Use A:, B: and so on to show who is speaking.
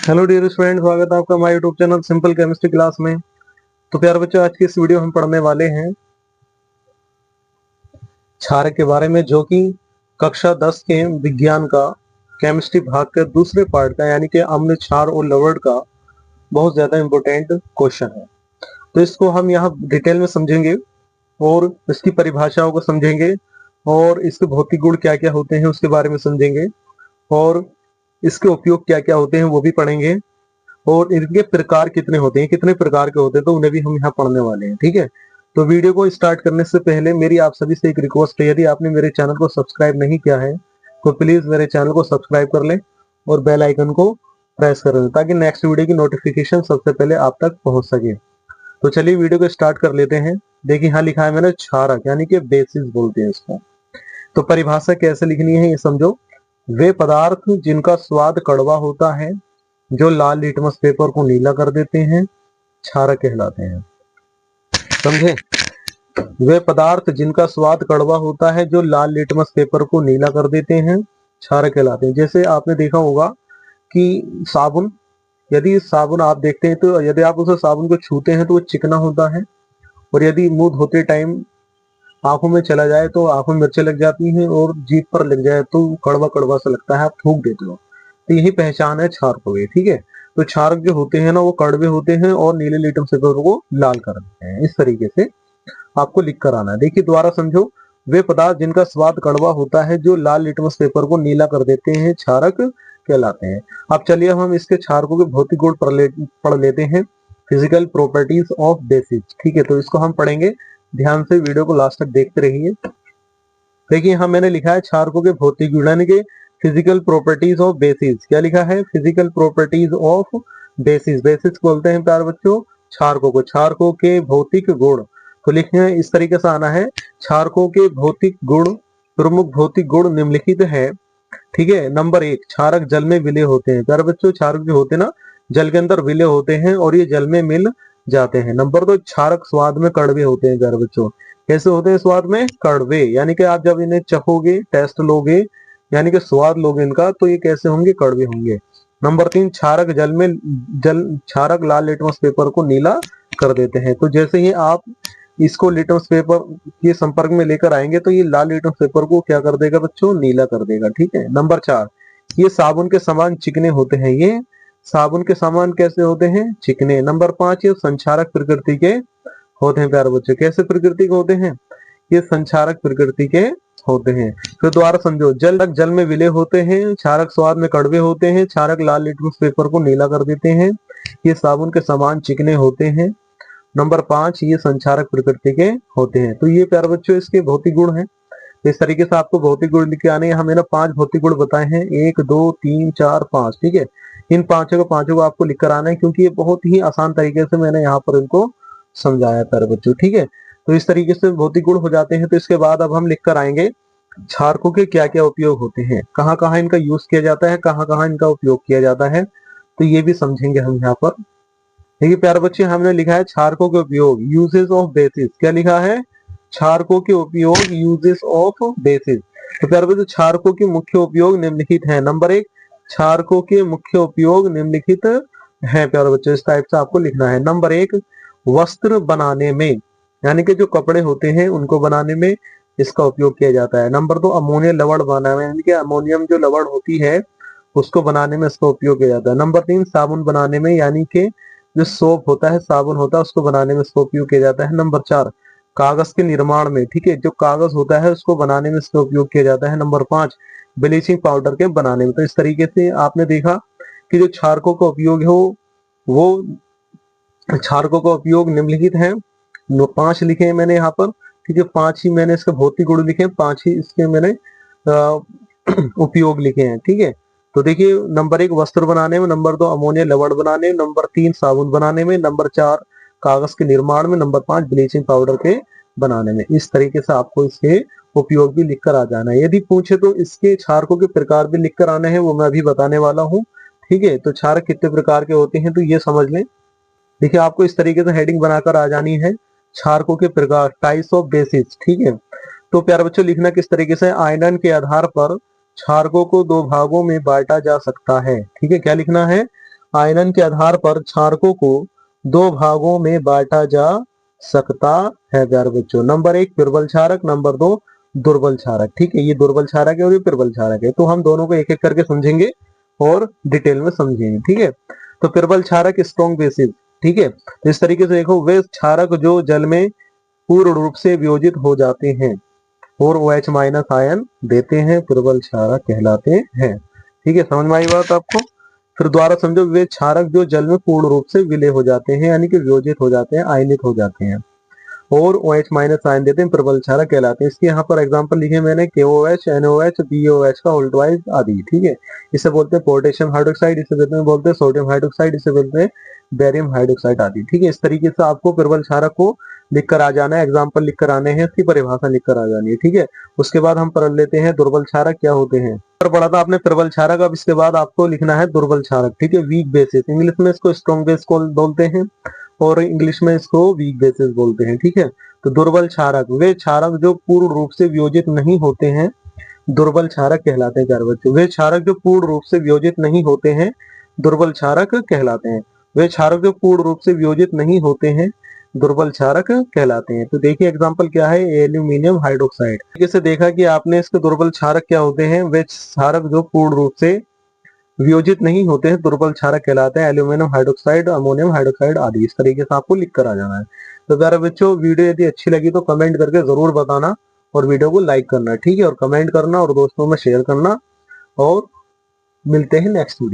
A: Hello dear student, स्वागत है आपका हमारे YouTube channel simple chemistry class में। तो प्यारे बच्चों, आज की इस वीडियो हम पढ़ने वाले हैं क्षारक के बारे में, जो कि कक्षा 10 के विज्ञान का केमिस्ट्री भाग के दूसरे पार्ट का, यानी कि अम्ल, क्षार और लवण का बहुत ज्यादा इंपॉर्टेंट क्वेश्चन है। तो इसको हम यहाँ डिटेल में समझेंगे और इसकी परिभाषाओं को समझेंगे और इसके भौतिक गुण क्या क्या होते हैं उसके बारे में समझेंगे और इसके उपयोग क्या क्या होते हैं वो भी पढ़ेंगे और इनके प्रकार कितने होते हैं, कितने प्रकार के होते हैं, तो उन्हें भी हम यहाँ पढ़ने वाले हैं। ठीक है, तो वीडियो को स्टार्ट करने से पहले मेरी आप सभी से एक रिक्वेस्ट है, यदि आपने मेरे चैनल को सब्सक्राइब नहीं किया है तो प्लीज मेरे चैनल को सब्सक्राइब कर लें और बेल आइकन को प्रेस कर लें ताकि नेक्स्ट वीडियो की नोटिफिकेशन सबसे पहले आप तक पहुंच सके। तो चलिए वीडियो को स्टार्ट कर लेते हैं। देखिए यहाँ लिखा है मैंने क्षारक, यानी कि बेसिस बोलते हैं इसको। तो परिभाषा कैसे लिखनी है ये समझो। वे पदार्थ जिनका स्वाद कड़वा होता है, जो लाल लिटमस पेपर को नीला कर देते हैं, क्षारक कहलाते हैं। समझे? वे पदार्थ जिनका स्वाद कड़वा होता है, जो लाल लिटमस पेपर को नीला कर देते हैं, क्षारक कहलाते हैं। जैसे आपने देखा होगा कि साबुन, यदि साबुन आप देखते हैं तो यदि आप उसे साबुन को छूते हैं तो वो चिकना होता है, और यदि मुंह धोते टाइम आंखों में चला जाए तो आंखों में मिर्चें लग जाती हैं और जीभ पर लग जाए तो कड़वा कड़वा सा लगता है, आप थूक देते हो। तो यही पहचान है क्षारकों की। ठीक है, तो क्षारक जो होते हैं ना वो कड़वे होते हैं और नीले लिटमस पेपर को लाल कर देते हैं। इस तरीके से आपको लिख कर आना है। देखिए दोबारा समझो। वे पदार्थ जिनका स्वाद कड़वा होता है, जो लाल लिटमस पेपर को नीला कर देते हैं, क्षारक कहलाते हैं। अब चलिए हम इसके क्षारकों के भौतिक गुण पढ़ लेते हैं। Physical properties of basis. ठीक है, तो इसको हम पढ़ेंगे। ध्यान से वीडियो को लास्ट तक देखते रहिए। देखिए यहाँ मैंने लिखा है क्षारकों के भौतिक गुण, यानी कि फिजिकल प्रॉपर्टीज ऑफ बेसिस। क्या लिखा है? Physical properties of basis. Basis बोलते हैं प्यारे बच्चों क्षारकों को। क्षारकों के भौतिक गुण तो लिखने हैं इस तरीके से आना है। क्षारकों के भौतिक गुण, प्रमुख भौतिक गुण निम्नलिखित है। ठीक है, नंबर 1, क्षारक जल में विलय होते हैं। प्यारे बच्चों क्षारक जो होते हैं ना जल के अंदर विलय होते हैं और ये जल में मिल जाते हैं। नंबर 2, क्षारक स्वाद में कड़वे होते हैं। प्यारे बच्चों कैसे होते हैं? स्वाद में कड़वे, यानी कि आप जब इन्हें चखोगे, टेस्ट लोगे, यानी कि स्वाद लोगे इनका, तो ये कैसे होंगे? कड़वे होंगे। नंबर 3, क्षारक क्षारक लाल लिटमस पेपर को नीला कर देते हैं। तो जैसे ही आप इसको लिटमस पेपर के संपर्क में लेकर आएंगे तो ये लाल लिटमस पेपर को क्या कर देगा बच्चों? नीला कर देगा। ठीक है। नंबर 4, ये साबुन के समान चिकने होते हैं। ये साबुन के समान कैसे होते हैं? चिकने। नंबर 5, ये संक्षारक प्रकृति के होते हैं। प्यारे बच्चों कैसे प्रकृति के होते हैं? ये संक्षारक प्रकृति के होते हैं। फिर दोबारा समझो। जल में विलय होते हैं, क्षारक स्वाद में कड़वे होते हैं, क्षारक लाल लिटमस पेपर को नीला कर देते हैं, ये साबुन के समान चिकने होते हैं। नंबर 5, ये संक्षारक प्रकृति के होते हैं। तो ये प्यारे बच्चों इसके भौतिक गुण हैं। इस तरीके से आपको भौतिक गुण लिख के आने हैं। हमें ना 5 भौतिक गुण बताए हैं, 1 2 3 4 5। ठीक है, इन पांचों को आपको लिख कर आना है, क्योंकि ये बहुत ही आसान तरीके से मैंने यहाँ पर इनको समझाया प्यारे बच्चों। ठीक है, तो इस तरीके से भौतिक गुण हो जाते हैं। तो इसके बाद अब हम लिख कर आएंगे क्षारकों के क्या क्या उपयोग होते हैं, कहाँ कहाँ इनका यूज किया जाता है, कहाँ कहाँ इनका उपयोग किया जाता है, तो ये भी समझेंगे हम यहाँ पर। देखिए प्यारे बच्चे हमने लिखा है क्षारकों के उपयोग, यूजेस ऑफ बेसिस। क्या लिखा है? क्षारकों के उपयोग, यूजेस ऑफ बेसिस। तो प्यारे बच्चे क्षारकों के मुख्य उपयोग निम्नलिखित हैं। नंबर 1, क्षारकों के मुख्य उपयोग निम्नलिखित हैं। प्यारे बच्चे इस टाइप से आपको लिखना है। नंबर 1, वस्त्र बनाने में, यानी कि जो कपड़े होते हैं उनको बनाने में इसका उपयोग किया जाता है। नंबर 2, अमोनिया लवण बनाने में, यानी कि अमोनियम जो लवण होती है उसको बनाने में इसका उपयोग किया जाता है। नंबर 3, साबुन बनाने में, यानी कि जो सोप होता है, साबुन होता है, उसको बनाने में इसका उपयोग किया जाता है। नंबर 4, कागज के निर्माण में। ठीक है, जो कागज होता है उसको बनाने में इसका उपयोग किया जाता है। नंबर 5, ब्लीचिंग पाउडर के बनाने में। तो इस तरीके से आपने देखा कि जो क्षारकों का उपयोग है वो क्षारकों का उपयोग निम्नलिखित है। 5 लिखे हैं मैंने यहाँ पर। ठीक है, 5 ही मैंने इसके भौतिक गुण लिखे हैं, 5 ही इसके मैंने उपयोग लिखे हैं। ठीक है, तो देखिए नंबर 1 वस्त्र बनाने में, नंबर 2 अमोनिया लवण बनाने में, नंबर 3 साबुन बनाने में, नंबर 4 कागज के निर्माण में, नंबर 5 ब्लीचिंग पाउडर के बनाने में। इस तरीके से आपको इसके उपयोग भी लिखकर आ जाना है। यदि पूछे तो इसके क्षारकों के प्रकार भी लिखकर आने हैं, वो मैं अभी बताने वाला हूँ। ठीक है, तो क्षारक कितने प्रकार के होते हैं तो ये समझ लें। देखिए आपको इस तरीके से हेडिंग बनाकर आ जानी है, क्षारकों के प्रकार, टाइप्स ऑफ बेसिस। ठीक है, तो प्यारे बच्चों लिखना किस तरीके से? आयनन के आधार पर क्षारकों को 2 भागों में बांटा जा सकता है। ठीक है, क्या लिखना है? आयनन के आधार पर क्षारकों को दो भागों में बांटा जा सकता है प्यारे बच्चों। नंबर 1 प्रबल क्षारक, नंबर 2 दुर्बल क्षारक। ठीक है, ये दुर्बल क्षारक है और ये प्रबल क्षारक है, तो हम दोनों को एक एक करके समझेंगे और डिटेल में समझेंगे। ठीक है, तो प्रबल क्षारक स्ट्रॉन्ग बेसिस। ठीक है, तो इस तरीके से देखो, वे क्षारक जो जल में पूर्ण रूप से वियोजित हो जाते हैं और OH माइनस आयन देते हैं, प्रबल क्षारक कहलाते हैं। ठीक है, समझ में आई बात आपको? फिर दोबारा समझो, वे क्षारक जो जल में पूर्ण रूप से विलय हो जाते हैं, यानी कि वियोजित हो जाते हैं, आयनित हो जाते हैं और OH माइनस आयन देते हैं, प्रबल क्षारक कहलाते हैं। इसके यहाँ पर एग्जांपल लिखे मैंने, KOH, NOH, BOH का होल्ड वाइज आदि। ठीक है, इसे बोलते हैं पोटेशियम हाइड्रोक्साइड, इसे बोलते हैं सोडियम हाइड्रोक्साइड, इसे बोलते हैं बेरियम हाइड्रोक्साइड आदि। ठीक है, इस तरीके से आपको प्रबल क्षारक को लिखकर आ जाना है, एग्जाम्पल लिखकर आने हैं, इसकी परिभाषा लिखकर आ जानी है। ठीक है, उसके बाद हम पढ़ लेते हैं दुर्बल क्षारक क्या होते हैं। पर पढ़ा था आपने प्रबल क्षारक, अब इसके बाद आपको लिखना है दुर्बल क्षारक। ठीक है, वीक बेसिस, इंग्लिश में इसको स्ट्रॉन्ग बेस को बोलते हैं और इंग्लिश में इसको वीक बेसिस बोलते हैं। ठीक है, तो दुर्बल क्षारक वे क्षारक जो पूर्ण रूप से वियोजित नहीं होते हैं, दुर्बल क्षारक कहलाते हैं प्यारे बच्चों। वे क्षारक जो पूर्ण रूप से वियोजित नहीं होते हैं, दुर्बल क्षारक कहलाते हैं। वे क्षारक जो पूर्ण रूप से वियोजित नहीं होते हैं, दुर्बल क्षारक कहलाते हैं। तो देखिए एग्जांपल क्या है, एल्यूमिनियम हाइड्रोक्साइड। जैसे देखा कि आपने इसके दुर्बल क्षारक क्या होते हैं, वे क्षारक जो पूर्ण रूप से वियोजित नहीं होते हैं, दुर्बल क्षारक कहलाते हैं, एल्यूमिनियम हाइड्रोक्साइड, अमोनियम हाइड्रोक्साइड आदि। इस तरीके से आपको लिख कर आ जाना है। तो प्यारे बच्चों, वीडियो यदि अच्छी लगी तो कमेंट करके जरूर बताना और वीडियो को लाइक करना। ठीक है, और कमेंट करना और दोस्तों में शेयर करना, और मिलते हैं नेक्स्ट वीडियो।